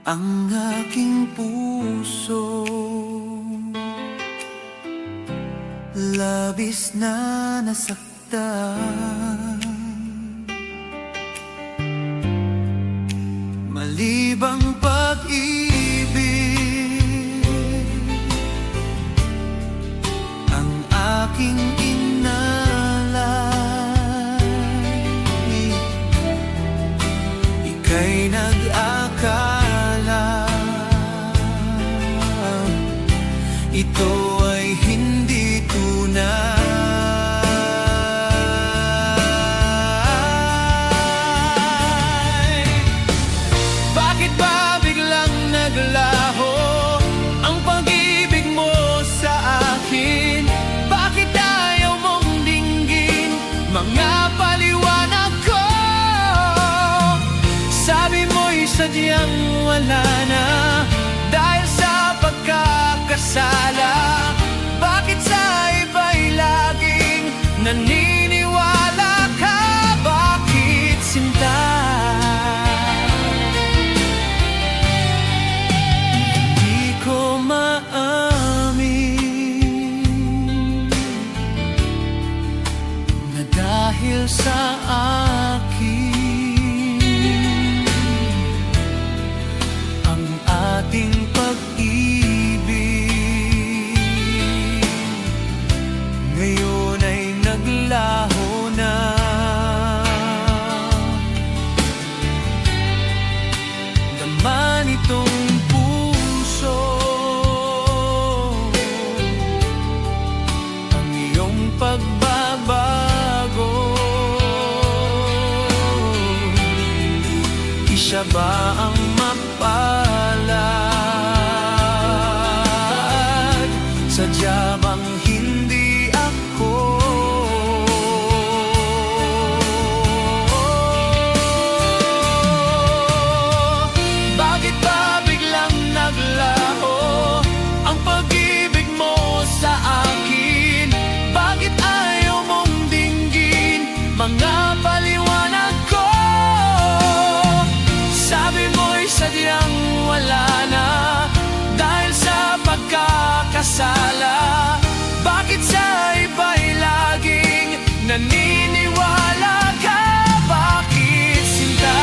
ang aking puso. Labis na nasaktan, malibang pag-ibig ang aking inalay. Ika'y nag-akala ito ay hindi tunay. Bakit ba biglang naglaho ang pag-ibig mo sa akin? Bakit ayaw mong dinggin mga paliwanag ko? Sabi mo'y sadyang wala na dahil sa pagkakasala. Bakit sa iba'y laging naniniwala ka? Bakit sinta? Di ko maamin na dahil sa akin ang ating pag-ibig ngayon ay naglaho na. Laman itong puso ang iyong pagbabago. Isa ba ang mapalad? Sadya bang hindi ako? Bakit ba biglang naglaho ang pag-ibig mo sa akin? Bakit ayaw mong dinggin mga paliwanag ko? Sabi mo'y sadyang wala na dahil sa pagkakasala. Bakit sa iba'y laging naniniwala ka? Bakit sinta?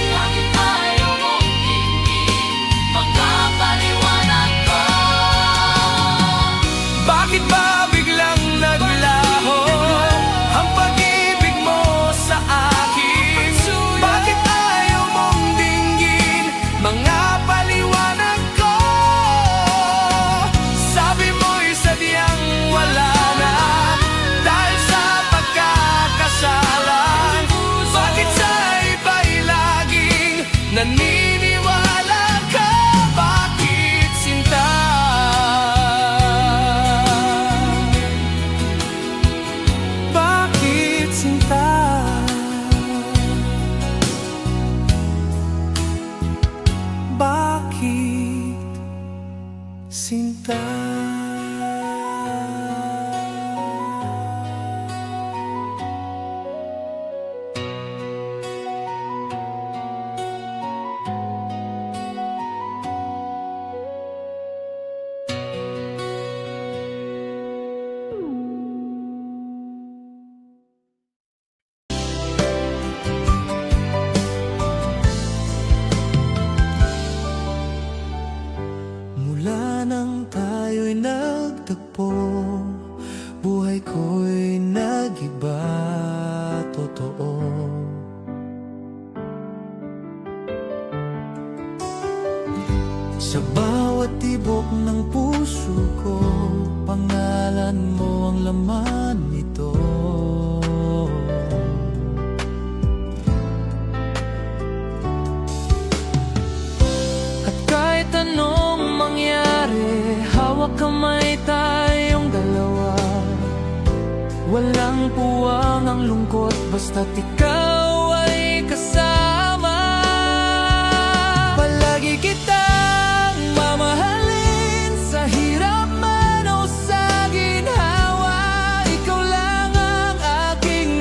Bakit ayaw mong dinggin mga paliwanag ko? Bakit ba biglang naglaho ang pag-ibig mo sa akin? Bakit ayaw mong dinggin mga paliwanag ko? Sabi mo'y sadyang wala na dahil sa pagkakasala. Bakit sa iba'y laging naniniwala ka? Bakit sinta? Bakit sinta? Bakit sinta? Mula nang tayo'y nagtagpo, buhay ko'y nag-iba, totoo. Sa bawat tibok ng puso ko, pangalan mo ang laman nito. At kahit anong mangyari, hawak kamay tayong dalawa. Walang puwang ang lungkot, basta't ikaw ay kasama. Palagi kitang mamahalin sa hirap man o sa ginhawa. Ikaw lang ang aking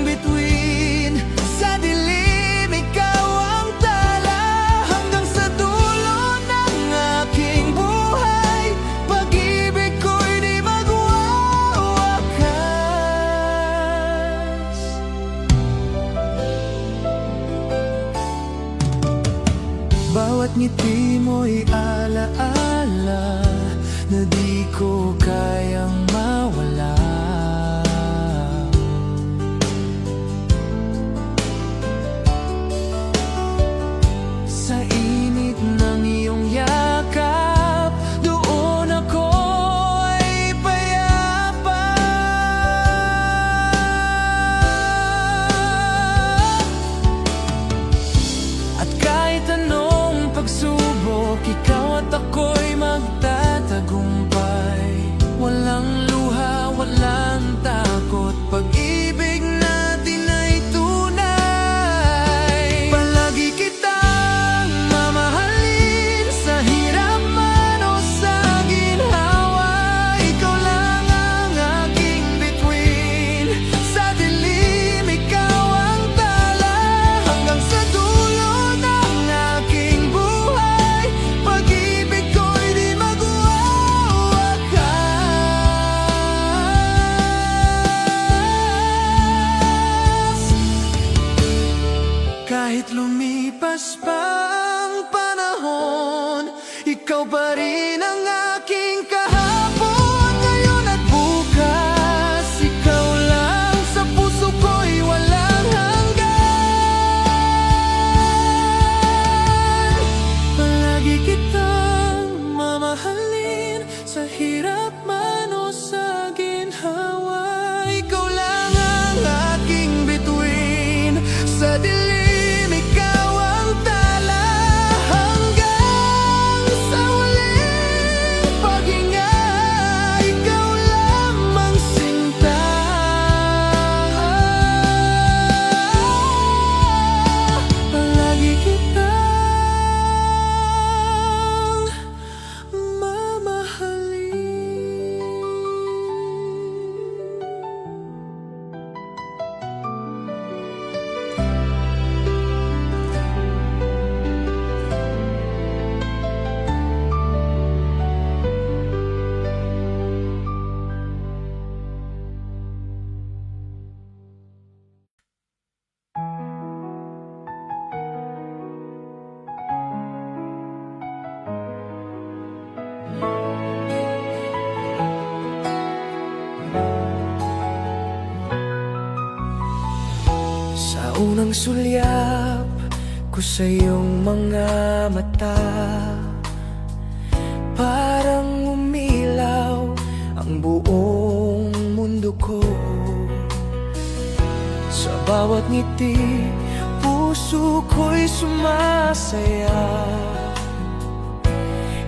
walang luha, walang takot. Pag-ibig natin ay tunay. Palagi kitang mamahalin, sa hirap man o sa ginhawa. Ikaw lang ang aking bituin, sa dilim ikaw ang tala. Hanggang sa dulo ng aking buhay, pag-ibig ko'y di magwawakas. Kahit lumipas pa ang panahon, ikaw pa rin ang aking kahapon, ngayon at bukas. Ikaw lang sa puso ko'y walang hanggan. Palagi kitang mamahalin, sa hirap man o sa ginhawa. Ikaw lang ang aking bituin, sa dilim ikaw ang tala. Hanggang sa huling paghinga, ikaw lamang sinta. Palagi kitang mamahalin. Sa unang sulyap ko sa iyong mga mata, parang umilaw ang buong mundo ko. Sa bawat ngiti, puso ko'y sumasaya.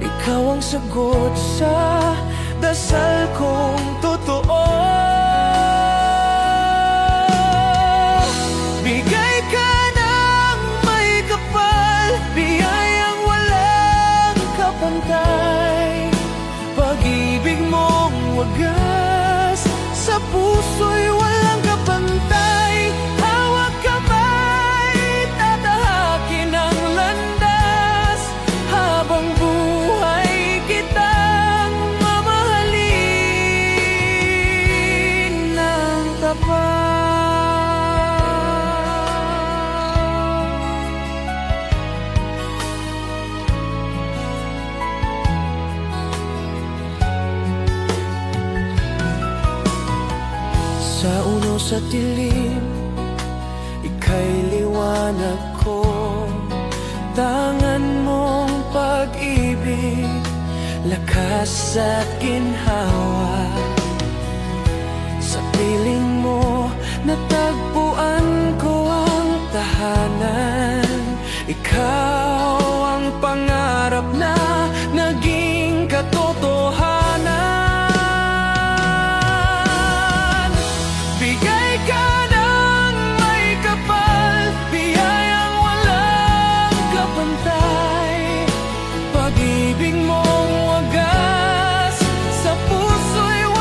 Ikaw ang sagot sa dasal kong totoo. Bigay ka ng may kapal, biyayang walang kapantay. Pag-ibig mong wagas, sa puso'y walang kapantay. Hawak kamay, tatahakin ang landas. Habang buhay kitang mamahalin ng tapat. Sa uno sa dilim, ika'y liwanag ko. Tangan mong pag-ibig, lakas at ginhawa. Sa piling mo, natagpuan ko ang tahanan. Ikaw ang pangarap na naging katotohanan. Bigay ka ng may kapal, biyayang walang kapantay. Pag-ibig mong wagas, sa puso'y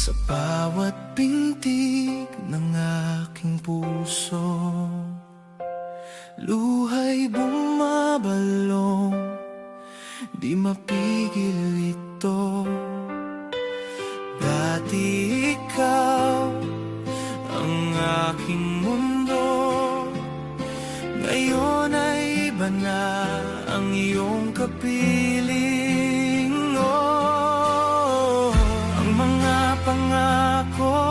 sa bawat pintig ng aking puso. Luha'y bumabalong, di mapigil ito. Dati ikaw ang aking mundo, ngayon ay iba na ang iyong kapiling. Oh, ang mga pangako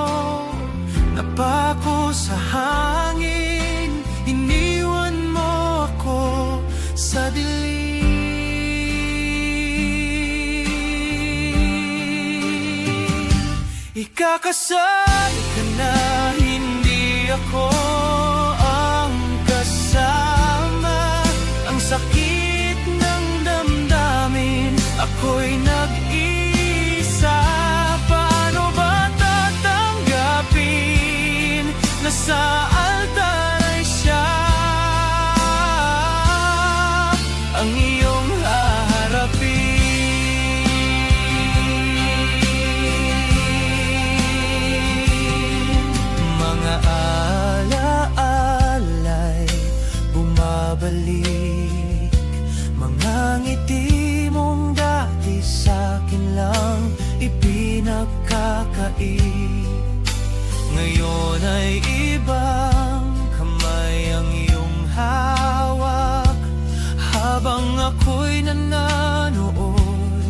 napako sa hangin, iniwan mo ako sa dilim. Ikakasal ka na, hindi ako ang kasama. Ang sakit ng damdamin, ako'y nag-isa. Paano ba tatanggapin na sa altar ay siya ang iyong haharapin? Mga alaala'y bumabalik, mga ngiti mong dati sa'kin lang ipinagkakait. Ngayon ay ibang kamay ang iyong hawak, habang ako'y nananood,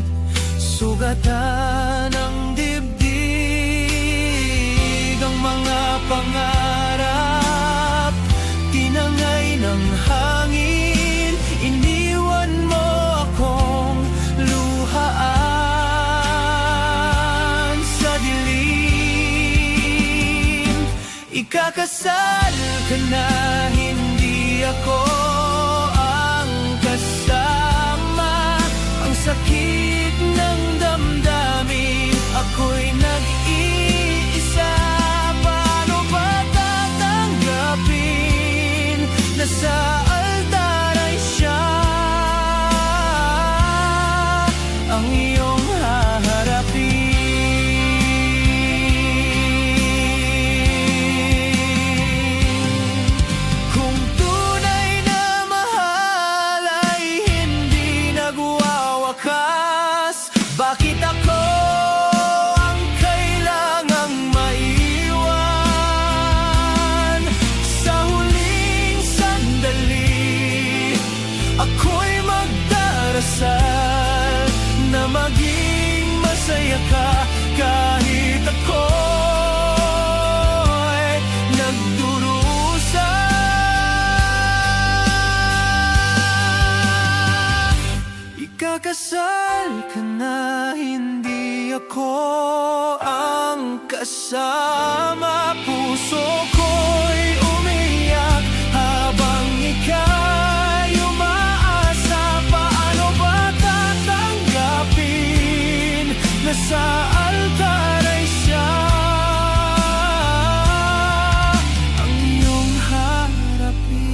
sugatan ang dibdib. Ang mga pangarap, tinangay ng hangin, iniwan mo akong luhaan sa dilim. Ikakasal ka na, hindi ako ang kasama. Ang sakit ng damdamin, ako'y nag-iisa. Paano ba tatanggapin na sa altar ay siya ang iyong haharapin? Kung tunay na mahal ay hindi nagwawakas, bakit ako ang kailangang maiwan? Sa huling sandali, ako'y magdarasal na maging masaya ka, kahit ako'y nagdurusa. Ikakasal ka na, hindi ako ang kasama. Puso ko'y umiyak habang ika'y umaasa. Paano ba tatanggapin na sa altar ay siya ang iyong harapin?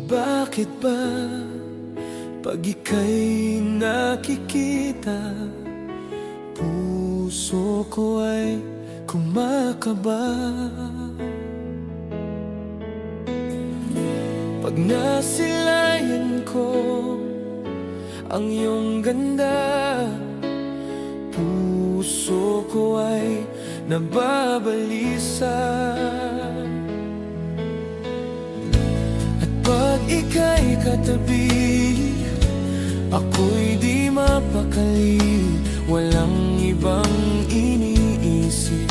Bakit ba pag ika'y nakikita, puso ko ay kumakaba? Pag nasilayan ko ang iyong ganda, puso ko ay nababalisa. Pag ika'y katabi, ako'y di mapakali. Walang ibang iniisip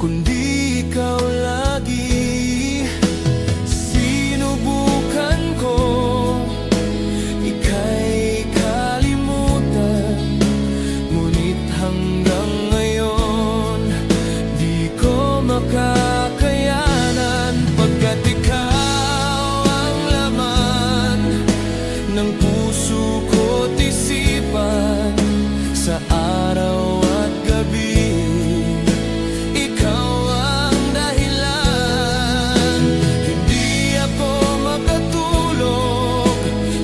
kundi ikaw lagi. Sinubukan ko ika'y kalimutan, ngunit hanggang ngayon di ko maka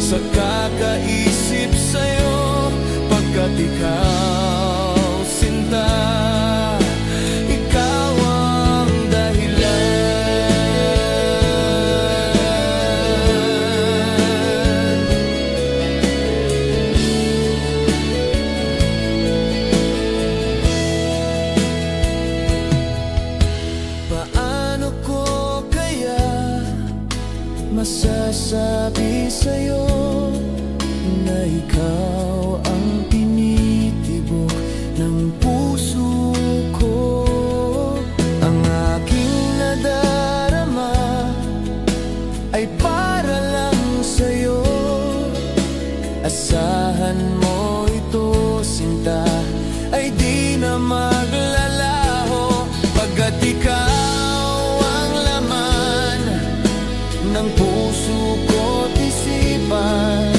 sa kakaisip sa'yo, pagkat ikaw, sinta, ikaw ang dahilan. Paano ko kaya masasabi sa'yo na ikaw ang tinitibok ng puso ko? Ang aking nadarama ay para lang sa'yo. Asahan mo ito, sinta, ay di na maglalaho, pagkat ikaw ang laman ng puso ko't isipan,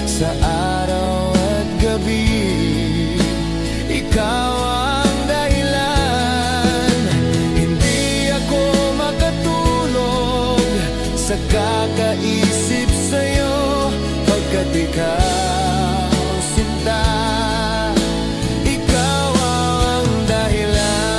sa araw at gabi. Ikaw ang dahilan, hindi ako makatulog sa kakaisip sa'yo, pagkat ikaw, sinta, ikaw ang dahilan.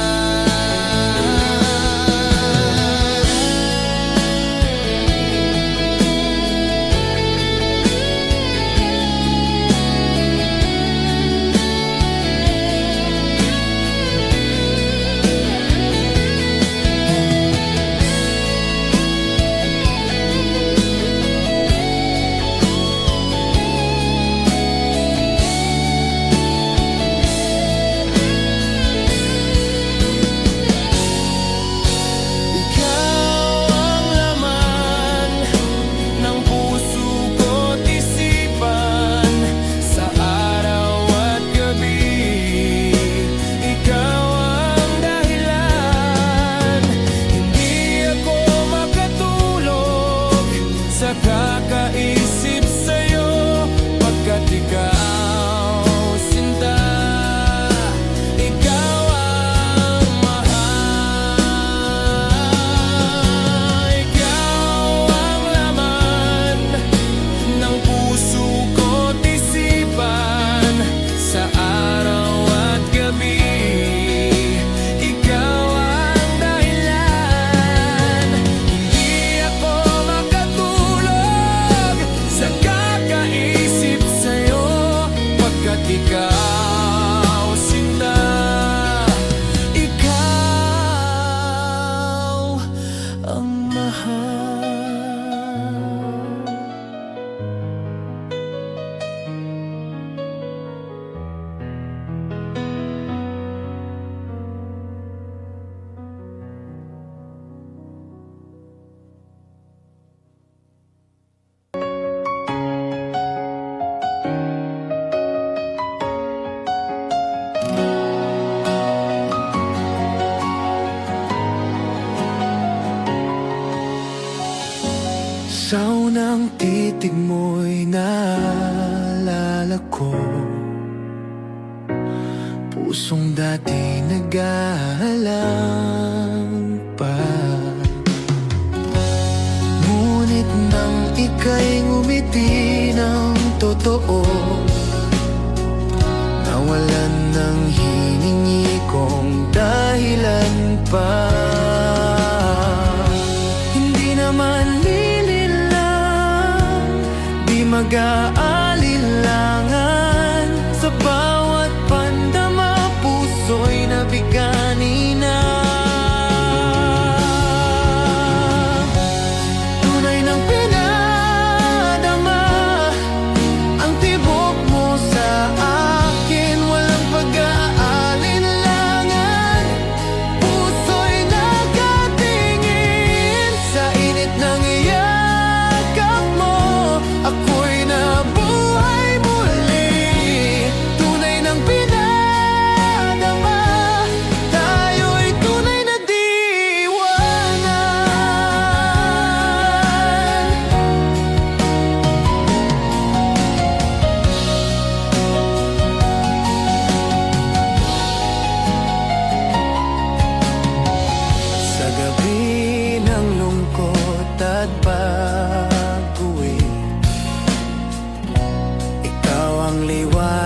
Kakaisip sa'yo, pagkat ikaw, sinta, ikaw ang mahal. Ikaw ang laman ng puso ko't isipan, sa araw at gabi. Ikaw ang dahilan, hindi ako makatulog sa kakaisip sa'yo, pagkat ikaw, sinta, ikaw ang mahal. Sa unang titig mo'y naalala ko pusong dati nag-aalang pa. Ngunit nang ika'y ngumiti ng totoo, nawalan ng hiningi kong dahilan pa. Hindi naman mag-aalilangan, sa bawat pandama puso'y nabigani na. Tunay ng pinadama ang tibok mo sa akin, walang pag-aalinlangan. Puso'y nakatingin sa init ng yakap mo, ako'y nabuhay.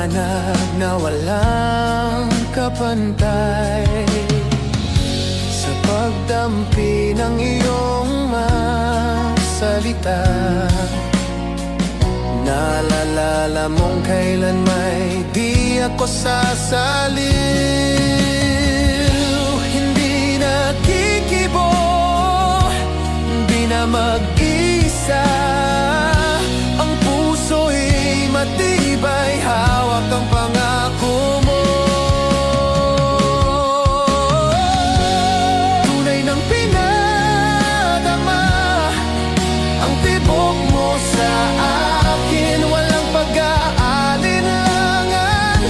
liwanag na walang kapantay. Sa pagdampi ng iyong mga salita, naalala mong kailan may di ako sasaliw. Hindi nakikibo, di na mag-isa. Ang puso'y matibay, hawak ang pangako mo. Tunay ng pinadama ang tibok mo sa akin, walang pag-aalinlangan.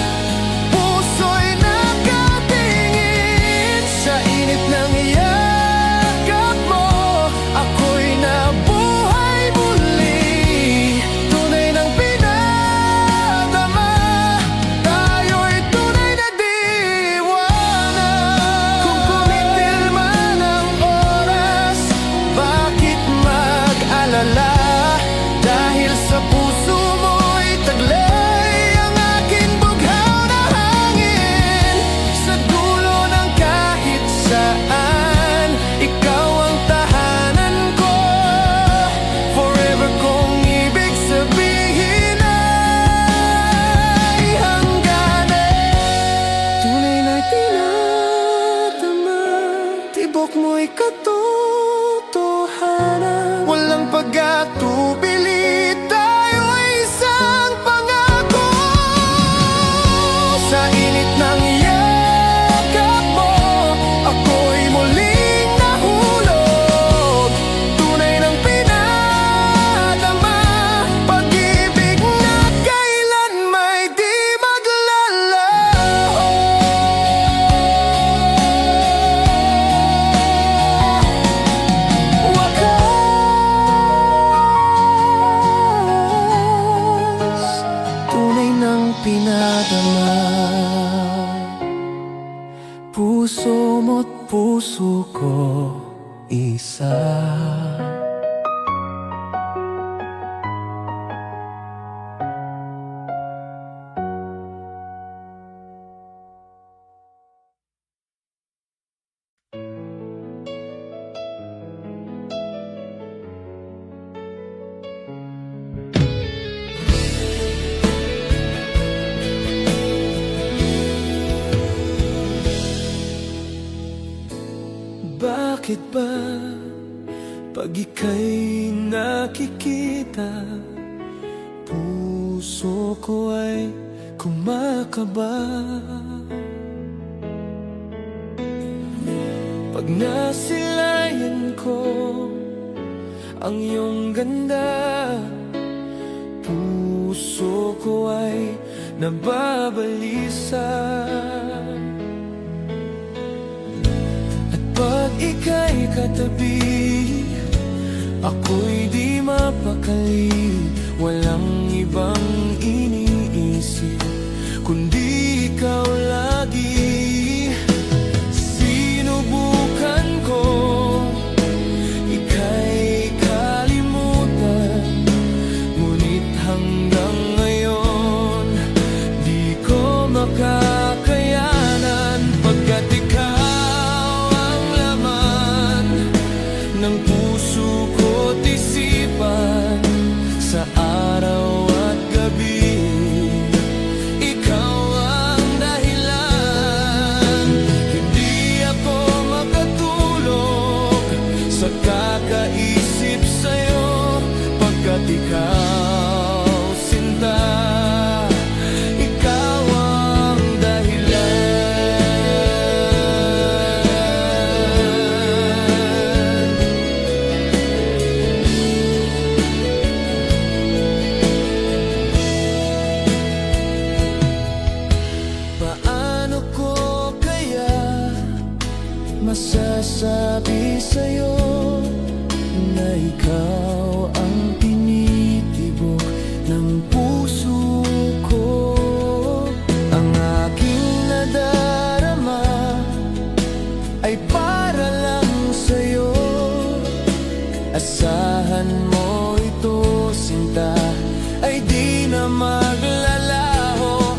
Puso'y nakatingin sa init ng yakap mo. Ako'y nabuhay muli. Tunay ng pinadama, tayo'y tunay na diwanag. Kung kumitil man ang oras, bakit mag-alala? Dahil sa puso mo'y taglay ang aking bughaw na hangin. Sa dulo ng kahit saan, ikaw ang tahanan ko. Forever kong ibig sabihin ay hangganan. Tunay na tinatama, tibok mo'y katotohanan. Walang pag-atubili, tayo'y isang pangako. Sa init ng yakap mo, ako'y muling nahulog. Tunay ng pinadama, pag-ibig na kailan may di maglalaho. Wakas, tunay ng pinadama. Puso mo't puso ko isa. Bakit ba pag ika'y nakikita, puso ko ay kumakaba? Pag nasilayan ko ang iyong ganda, puso ko ay nababalisa. Pag ika'y katabi, ako'y di mapakali. Walang ibang iniisip kundi ikaw lagi. Sinubukan ko ika'y kalimutan, ngunit hanggang ngayon di ko makakayanan. Pagkat ikaw ng puso ko't isipan, sa araw at gabi, ikaw ang dahilan. Hindi ako makatulog sa kakaisip sa'yo, pagkat ikaw, sinta, ikaw ang dahilan. Masasabi sa'yo na ikaw ang tinitibok ng puso ko. Ang aking nadarama ay para lang sa'yo. Asahan mo ito, sinta, ay di na maglalaho.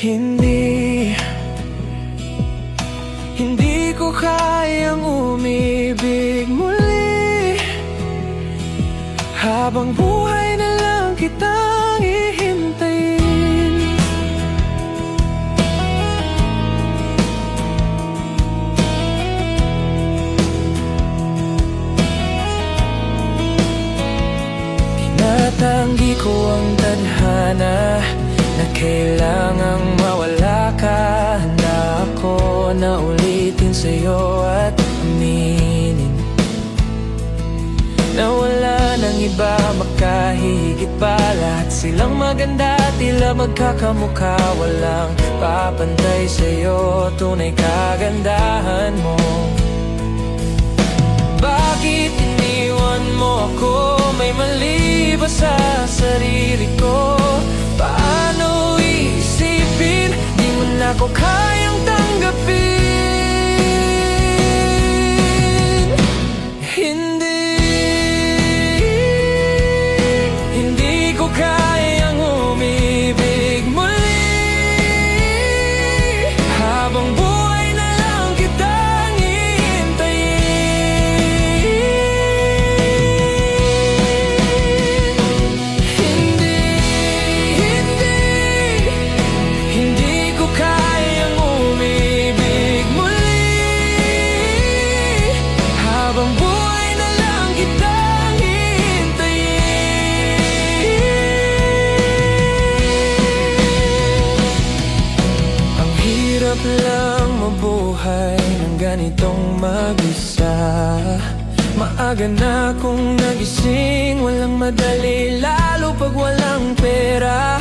Hindi ko kayang umibig muli, habang buhay na lang kitang hihintayin. Tinatanggi ko ang tadhana na kailangang mawala ka. Handa ako na ulitin sa'yo at aminin na wala nang iba makahigit pa. Lahat silang maganda, tila magkakamukha. Walang papantay sa'yo, tunay kagandahan mo. Bakit iniwan mo ako? May mali ba sa sarili ko? Paano iisipin? Di mo na ko kayang tanggapin. Hindi ko kayang umibig muli, habang buhay na lang kitang hihintayin. Hindi ko kayang umibig muli, habang buhay na lang kitang hihintayin. Ang hirap lang mabuhay ng ganitong mag-isa. Maaga na akong nagising, walang madali, lalo pag walang pera.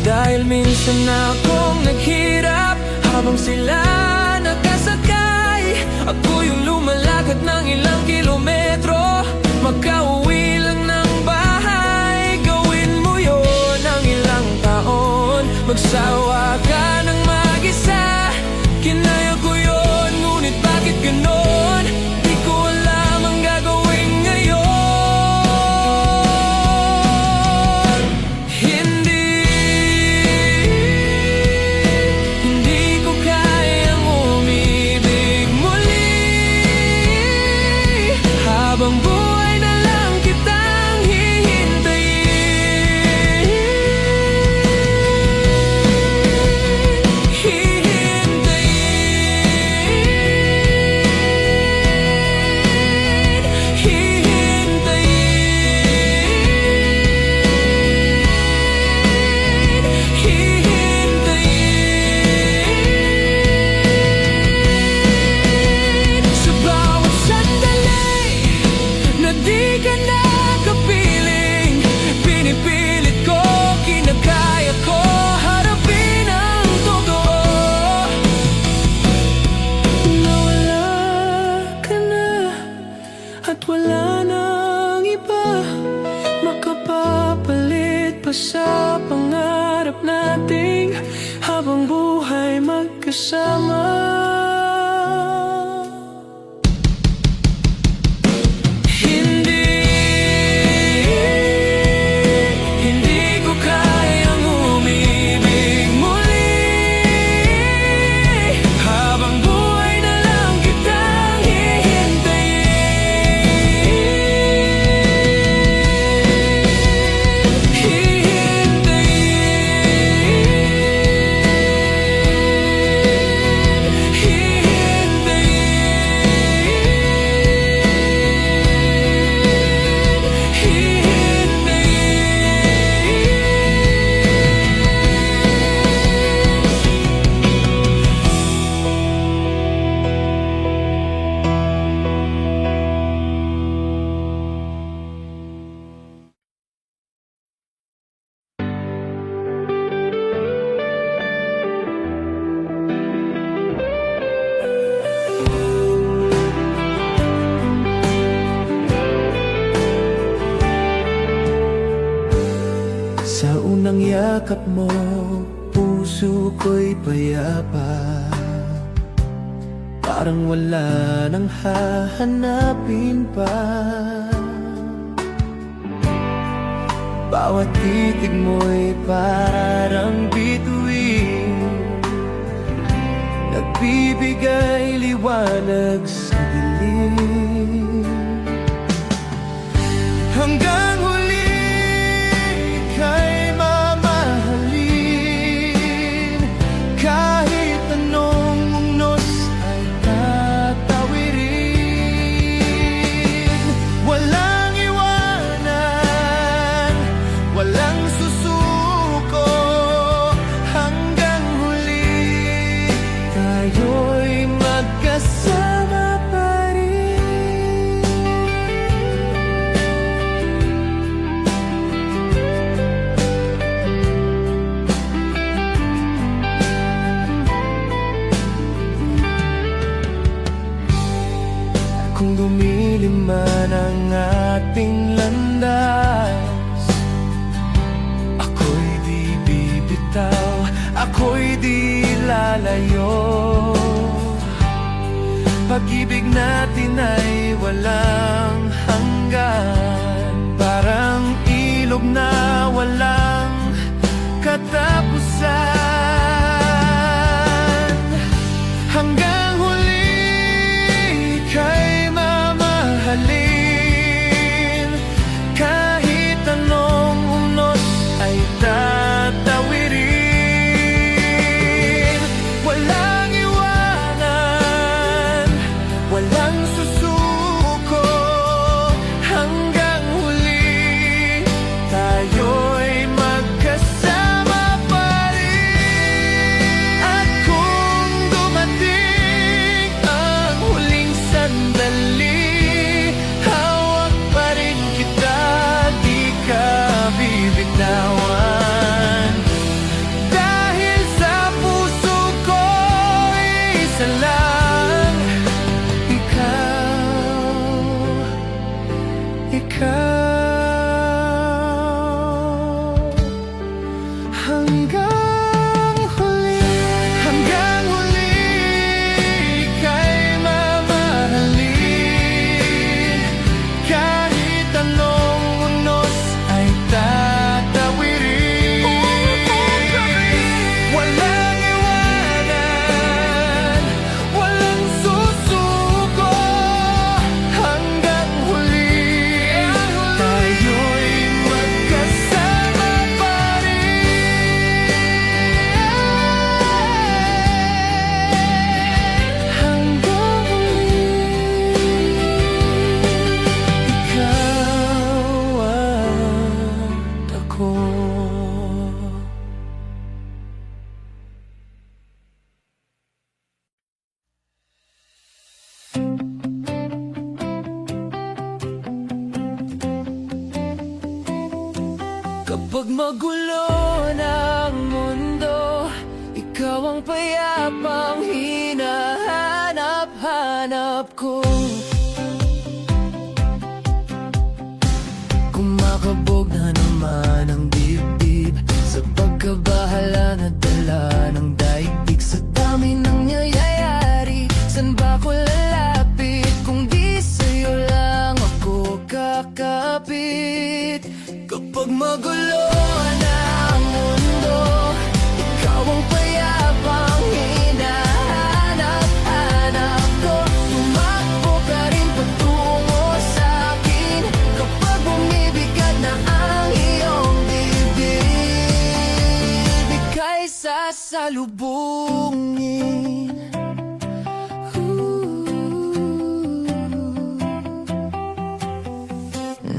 Dahil minsan na akong naghirap habang sila nakasakay. Ako yung lumalakad ng ilang kilometro, makauwi lang ng bahay. Gawin mo yun ng ilang taon, magsawa ka ng mag-isa. Kinaya ko yun, ngunit bakit ganon? Di ko alam ang gagawin ngayon. Hindi ko kayang umibig muli, habang buhay na lang kitang hihintayin. Sa bawat sandali na di ka nakapiling, pinipilit ko, kinakaya ko, harapin ang totoo. Nawala ka na at wala nang iba makapapalit pa sa pangarap nating habang buhay magkasama. Hindi ko kayang umibig muli, habang buhay na lang kitang Sa unang yakap mo, puso ko'y payapa. Parang wala nang hahanapin pa. Bawat titig mo'y parang bituin nagbibigay liwanag sa dilim. Hanggang huli ika'y mamahalin, kahit anong unos ay tatawirin. Walang iwanan, walang susuko, hanggang huli tayo'y magkasama pa rin. Kung dumilim man ang ating landas, ako'y di bibitaw, ako'y di lalayo. Pag-ibig natin ay walang hanggan, parang ilog na walang katapusan. Hanggang huli ika'y mamahalin, kahit anong unos ay tatawirin. Walang iwanan, walang susuko, hanggang huli tayo'y magkasama pa rin. At kung dumating ang huling sandali, hawak pa rin kita, di ka bibitawan. Dahil sa puso ko isa lang, ikaw. Hanggang huli ika'y mamahalin, kahit anong unos ay tatawirin. Walang iwanan, walang susuko, hanggang huli tayo'y magkasama pa rin. Hanggang huli ikaw at ako. Kapag magulo na ang mundo, ikaw ang payapang hinahanap-hanap ko. Kumakabog na naman ang dibdib sa pagkabahala na dala ng daigdig. Sa dami ng nangyayari, san ba ko lalapit kung di sa'yo lang ako kakapit? Kapag magulo na ang mundo, ikaw ang payapang hinahanap-hanap ko. Tumakbo ka rin patungo sa'kin kapag bumibigat na ang iyong dibdib. Ika'y sasalubungin.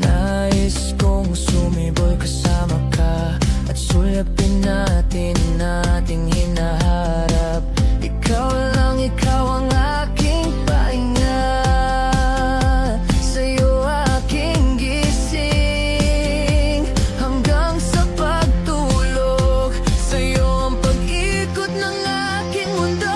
Nais kong sumibol kasama ka at sulapin natin ating hinaharap. Ikaw lang, ikaw ang aking pahinga, sa'yo aking gising. Hanggang sa pagtulog, sa'yo ang pag-ikot ng aking mundo.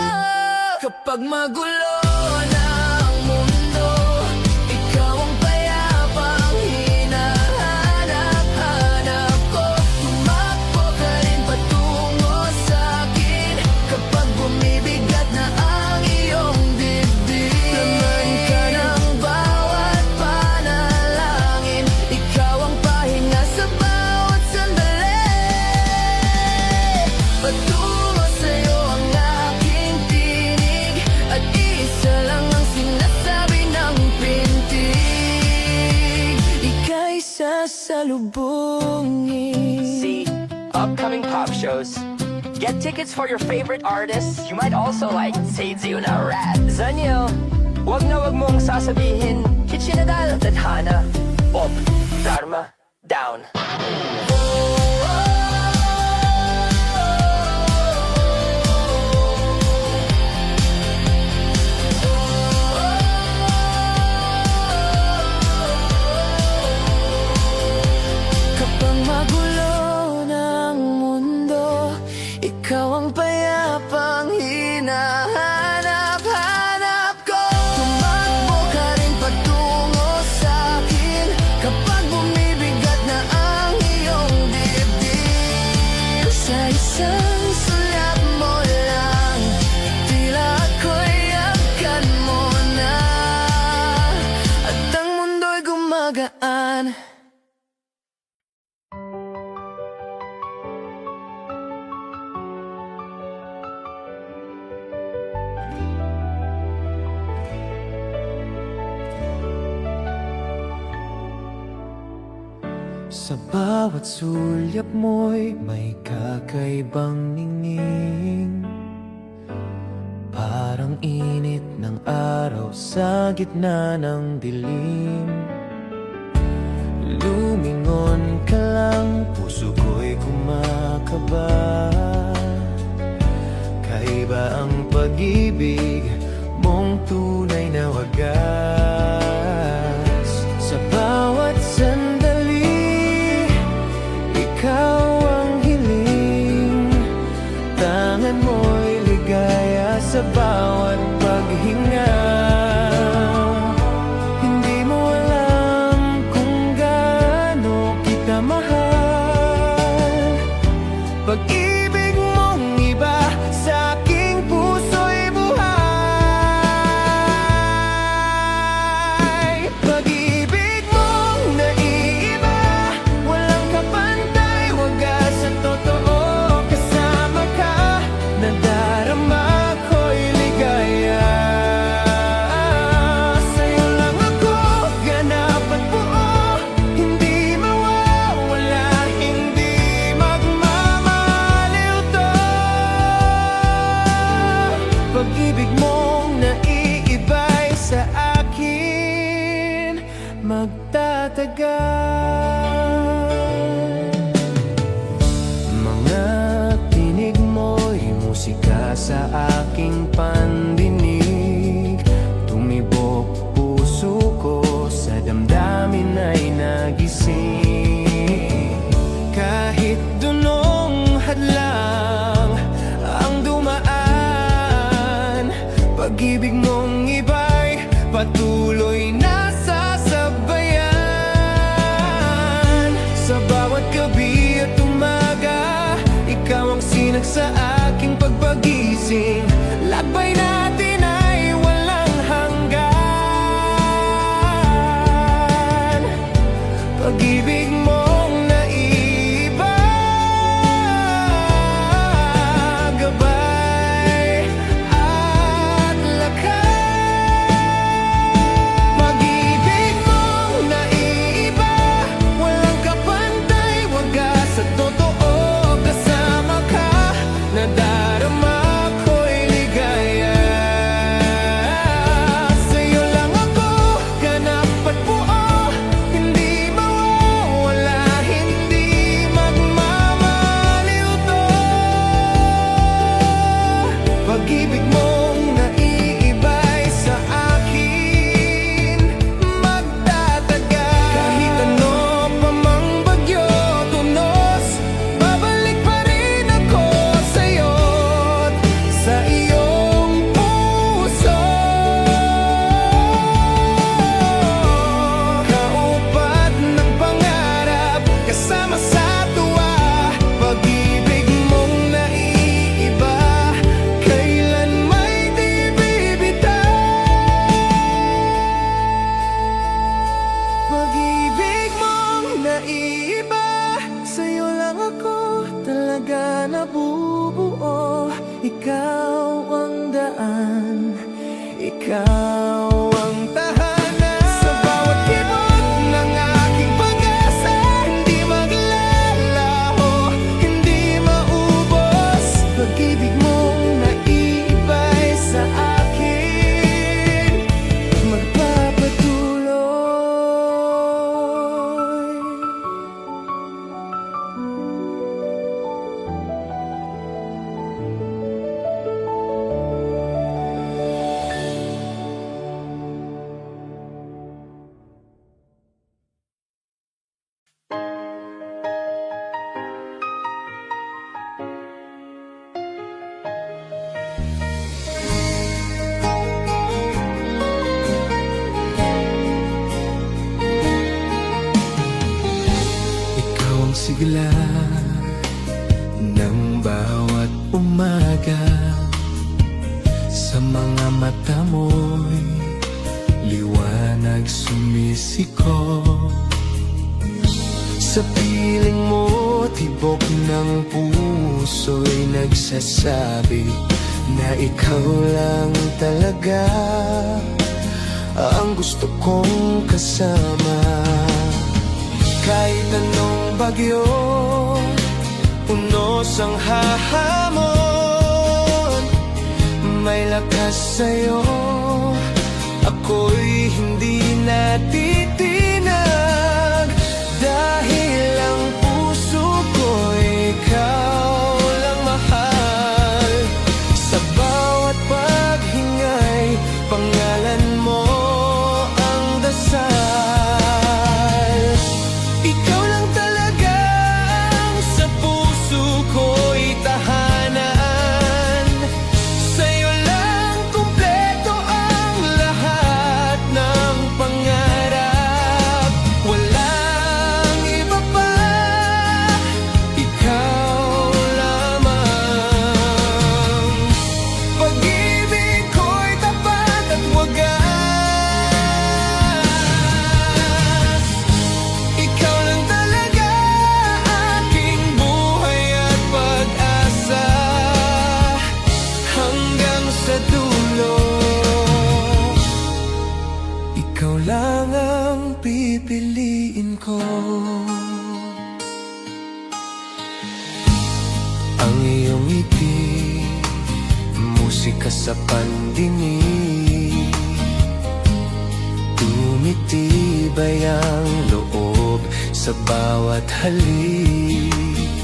sasalubungin. See upcoming pop shows. Get tickets for your favorite artists. You might also like Seizu na Rat. Zanyo, wag mong sasabihin Kichinadal, Tadhana, Pop, Dharma, down. Kapag magulo ng mundo, ikaw ang payapang hinahanap-hanap ko. Tumakbo ka rin patungo sa'kin kapag bumibigat na ang iyong dibdib. Sa isang sulat mo lang, tila ako'y yakan mo na, at ang mundo'y gumagaan. Sa bawat sulyap mo'y may kakaibang ningning, parang init ng araw sa gitna ng dilim. Lumingon ka lang, puso ko'y kumakaba. Kaiba ang pag-ibig mong tunay na wagas. Sa bawat sandali, ikaw ang hiling. Tangan mo'y ligaya sa bawat paghinga. Hindi mo alam kung gaano kita mahal. Pag-ibig mong iba sa aking puso'y buhay. Pag-ibig mong naiiba, walang kapantay, wagas at totoo. Kasama ka, nadarama ko'y ligaya. Sa'yo lang ako ganap at buo, hindi mawawala, hindi magmamaliw to. Pag-ibig mong naiiba'y sa akin magtatagal. Mga tinig mo'y musika sa aking pandinig. Tumibok puso ko, sa damdamin ay nagising. Kahit dunong hadlang ang dumaan, pag-ibig mong iba'y patuloy na sasabayan. Sa bawat gabi at umaga, ikaw ang sinag sa aking pagpagising. Lakbay natin ay walang hanggan. Pag-ibig mong naiiba, gabay at lakas. Pag-ibig sigla ng bawat umaga. Sa mga mata mo'y liwanag sumisikop. Sa piling mo, tibok ng puso'y nagsasabi na ikaw lang talaga ang gusto kong kasama. Kahit anong bagyo, unos ang hahamon, may lakas sa'yo, ako'y hindi natitinag. Dahil ang puso ko'y ikaw lang mahal. Sa bawat paghingay, pangalan mo ang dasal. Ikaw lang talaga ang sa puso ko'y tahanan. Sa'yo lang kumpleto ang lahat ng pangarap. Walang iba pa, ikaw lamang. Pag-ibig ko'y tapat at wagas. Ikaw lang talaga aking buhay at pag-asa, hanggang sa dulo. Ikaw lang ang pipiliin ko. Ang iyong ngiti, musika sa pandinig, tumitibay ang loob sa bawat halik.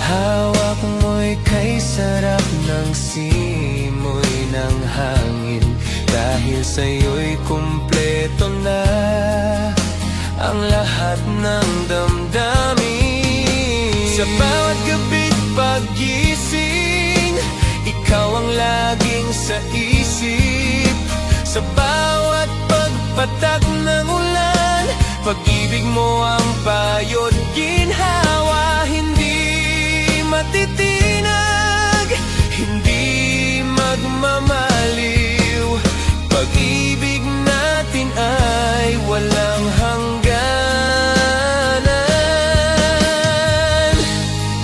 Hawak mo'y kay sarap ng simoy ng hangin. Dahil sa'yo'y kumpleto na ang lahat ng damdamin. Sa bawat gabi't paggising, ikaw ang laging sa isip. Sa bawat pagpatak ng ulan, pag-ibig mo ang payod ginhawa. Hindi matitinag, hindi magmamaliw. Pag-ibig natin ay walang hangganan.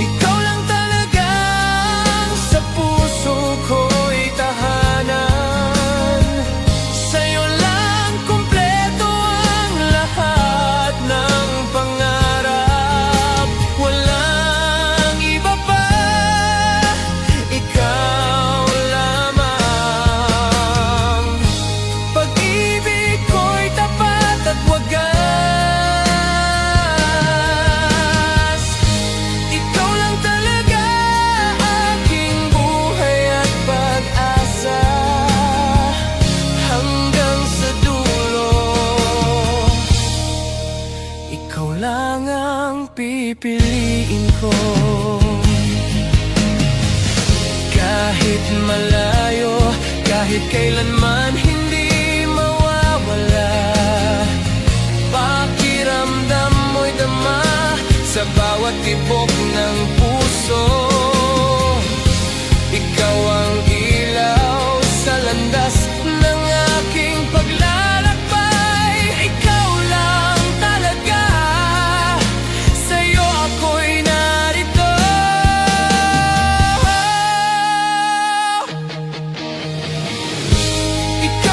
Ikaw lang talaga ang sa puso ko'y tahanan. Sa'yo lang kumpleto ang lahat ng pangarap. Walang iba pa, ikaw lamang. Pag-ibig ko'y tapat at wagas. Ikaw lang talaga aking buhay at pag-asa, hanggang sa dulo. Ikaw lang ang pipiliin ko. Kahit malayo, kahit kailanman hindi mawawala. Pakiramdam mo'y dama sa bawat tibok ng puso. Ikaw ang ilaw sa landas ng aking paglalakbay. Ikaw lang talaga, sa'yo ako'y narito. Ikaw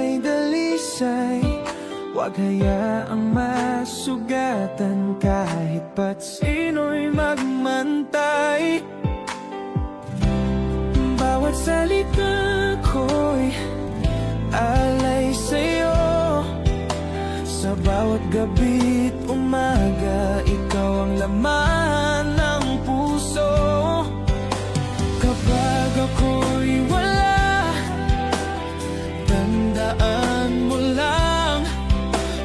may dalisay. Huwag hayaang masugatan kahit ba't sino'y magmantay. Bawat salita ko'y alay sa'yo. Sa bawat gabi't umaga, ikaw ang laman ng puso. Kapag ako'y wala, tandaan mo lang,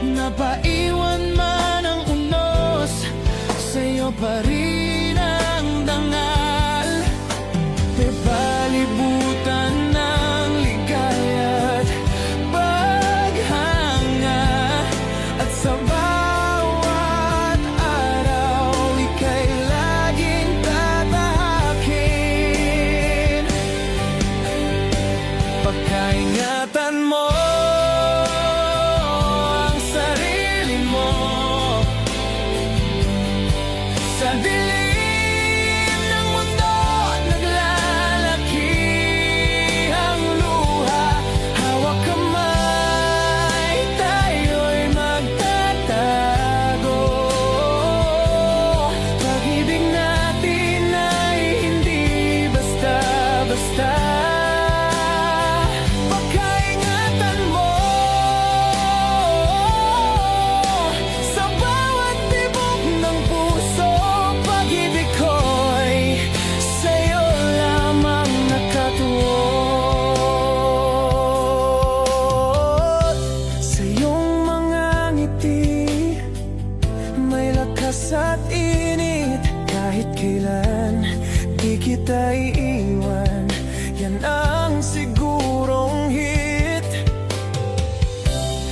napaiwan man ang unos, sa'yo pa rin ang dangal. May palibutan ng ligaya't paghanga, at sa bawat araw, ika'y laging tatahakin. Pagkaingatan mo ang sarili mo sa dilim ng mundo, naglalaki ang luha. Hawak kamay, tayo'y magtatago. Pag-ibig natin ay hindi basta-basta. Pagkaingatan mo sa bawat tibok ng puso. Pag-ibig ko'y sa'yo lamang nakatuon. Sa iyong mga ngiti, may lakas at init. Kahit kailan di kita iiwan, yan ang sigurong hit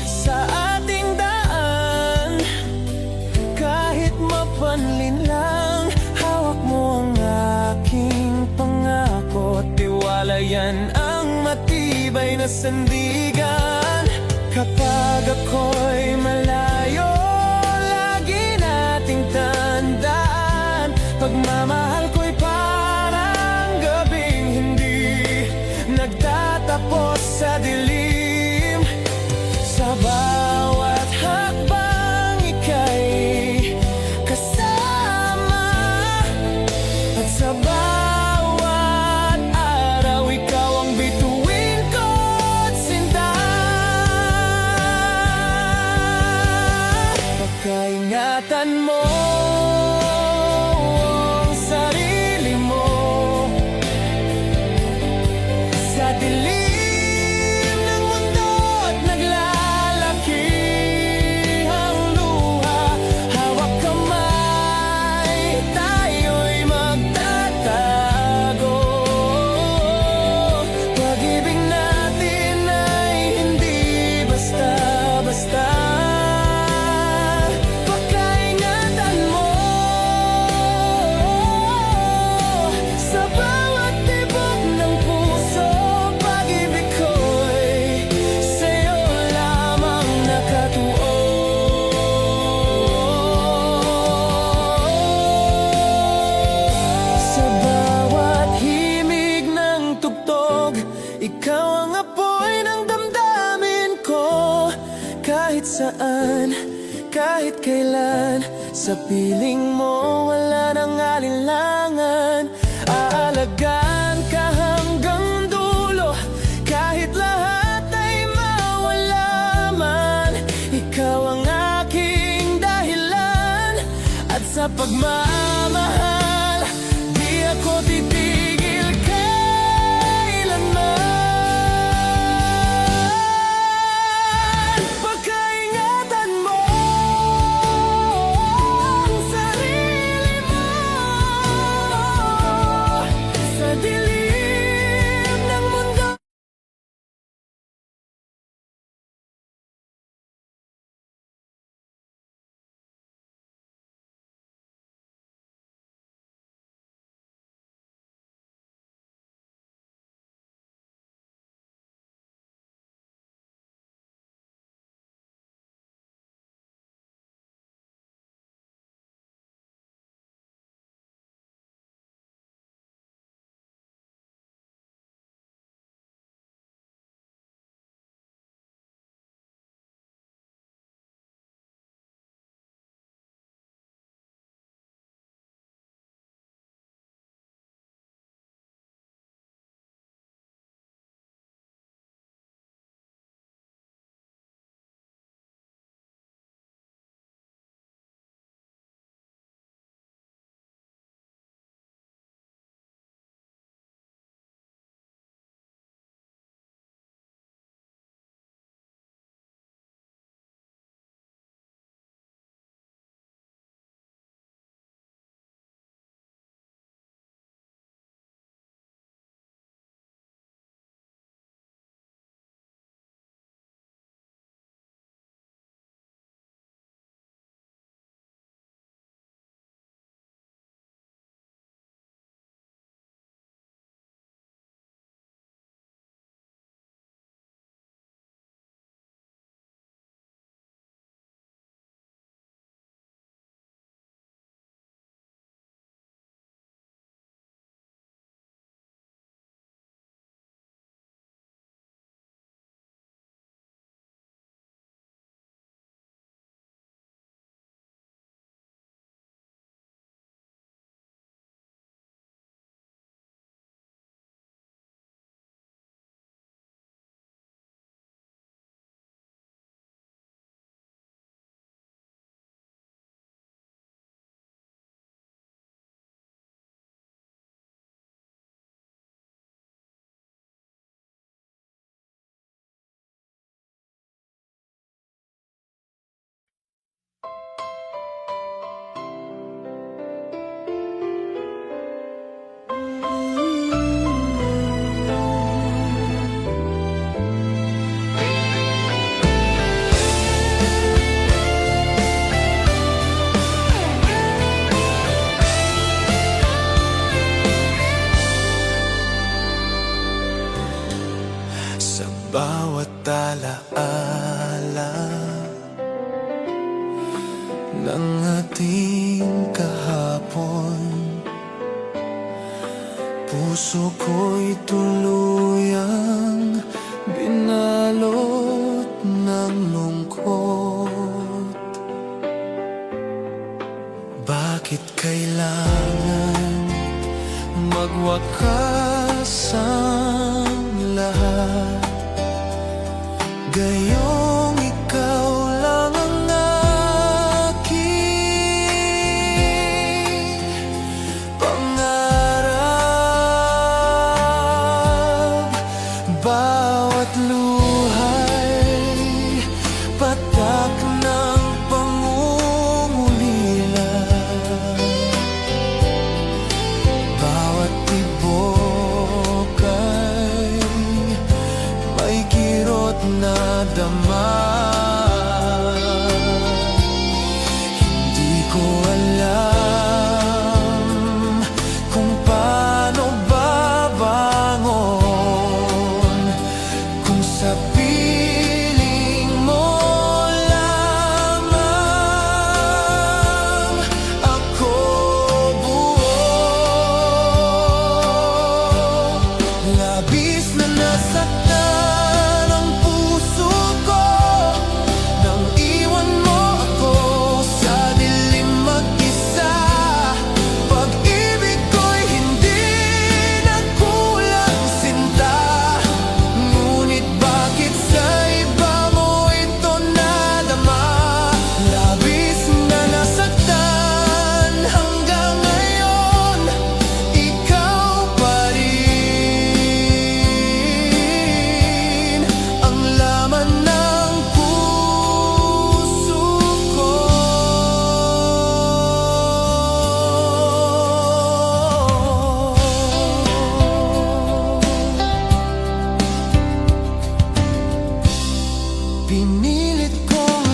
sa ating daan. Kahit mapanlin lang, hawak mo ang aking pangako. Tiwala yan ang matibay na sandigan. Kapag ako'y malayo, lagi nating tandaan, pagmamahal ko'y parang gabing hindi nagtatapos sa dilim. Sa bawat hakbang, ika'y kasama, at sa bawat araw, ikaw ang bituin ko't sinta. Pagkaingatan mo ang sarili mo sa dilim ng mundo't naglalaki ang luha. Hawak kamay, tayo'y magtatago. Pag-ibig natin ay hindi basta-basta. Pagkaingatan mo sa bawat tibok ng puso. Pag-ibig ko'y sa'yo lamang nakatuon. Sa bawat himig ng tugtog, ikaw ang apoy ng damdamin ko. Kahit saan, kahit kailan, sa piling mo wala nang alinlangan. Aalagaan ka hanggang dulo, kahit lahat ay mawala man. Ikaw ang aking dahilan, at sa pagmamahal, di ako titigil kailanman. Pagkaingatan mo ang sarili mo sa dilim ng mundo. ng ating kahapon. Puso ko'y tuluyang binalot ng lungkot. Bakit kailangan magwakas ang lahat? Gayong ikaw lang ang aking pangarap. Bawat luhay patak ng pangungulila. Bawat tibok ay may kirot na dama. Hindi ko alam kung paano babangon, kung sa piling mo lamang ako buo. Labis na nasaktan ang puso ko nang iwan mo ako sa dilim mag-isa. Pag-ibig ko'y hindi nagkulang sinta, ngunit bakit sa iba mo ito nadama? Labis na nasaktan hanggang ngayon, ikaw pa rin ang laman ng puso ko. Pinilit kong